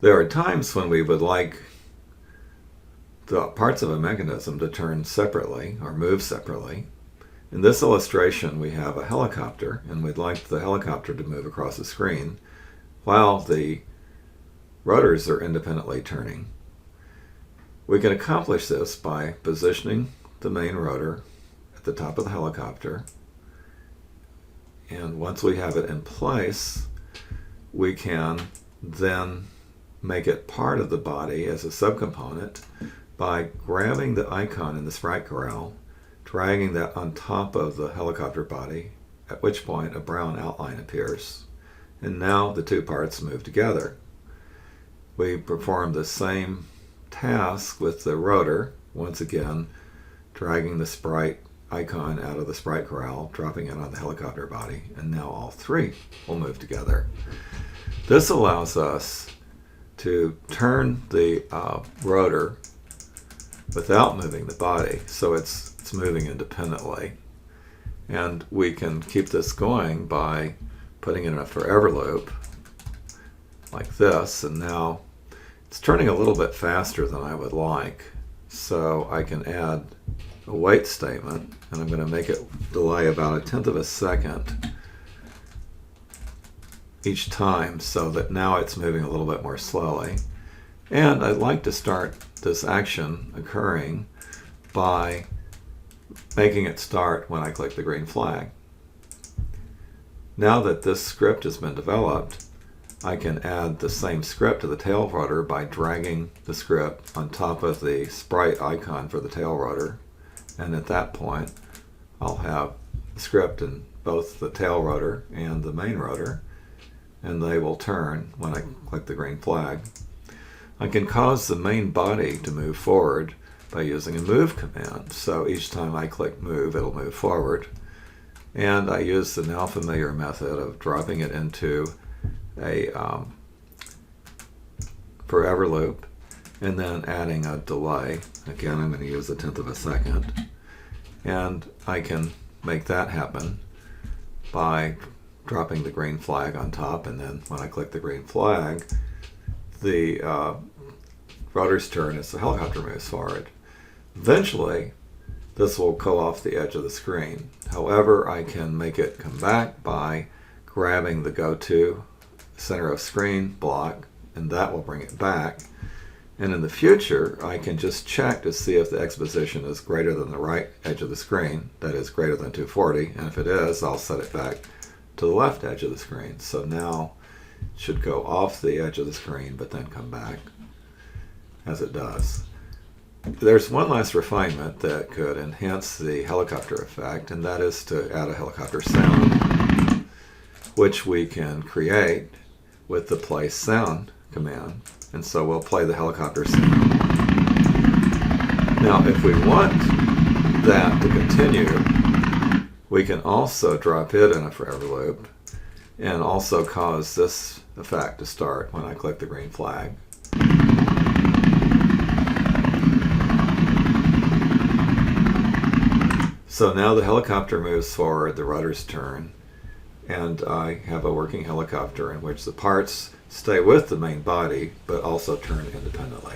There are times when we would like the parts of a mechanism to turn separately or move separately. In this illustration, we have a helicopter, and we'd like the helicopter to move across the screen while the rotors are independently turning. We can accomplish this by positioning the main rotor at the top of the helicopter, and once we have it in place, we can then make it part of the body as a subcomponent by grabbing the icon in the sprite corral, dragging that on top of the helicopter body, at which point a brown outline appears. And now the two parts move together. We perform the same task with the rotor, once again dragging the sprite icon out of the sprite corral, dropping it on the helicopter body, and now all three will move together. This allows us to turn the rotor without moving the body, so it's moving independently. And we can keep this going by putting it in a forever loop like this, and now it's turning a little bit faster than I would like, so I can add a wait statement, and I'm going to make it delay about 1/10 of a second each time, so that now it's moving a little bit more slowly. And I'd like to start this action occurring by making it start when I click the green flag. Now that this script has been developed, I can add the same script to the tail rotor by dragging the script on top of the sprite icon for the tail rotor, and at that point I'll have the script in both the tail rotor and the main rotor, and they will turn when I click the green flag. I can cause the main body to move forward by using a move command. So each time I click move, it'll move forward. And I use the now familiar method of dropping it into a forever loop and then adding a delay. Again, I'm going to use 1/10 of a second. And I can make that happen by dropping the green flag on top, and then when I click the green flag, the rotors turn as the helicopter moves forward. Eventually, this will go off the edge of the screen. However, I can make it come back by grabbing the go to center of screen block, and that will bring it back. And in the future, I can just check to see if the X position is greater than the right edge of the screen, that is greater than 240, and if it is, I'll set it back to the left edge of the screen. So now it should go off the edge of the screen but then come back as it does. There's one last refinement that could enhance the helicopter effect, and that is to add a helicopter sound, which we can create with the play sound command. And so we'll play the helicopter sound. Now if we want that to continue, we can also drop it in a forever loop and also cause this effect to start when I click the green flag. So now the helicopter moves forward, the rotors turn, and I have a working helicopter in which the parts stay with the main body but also turn independently.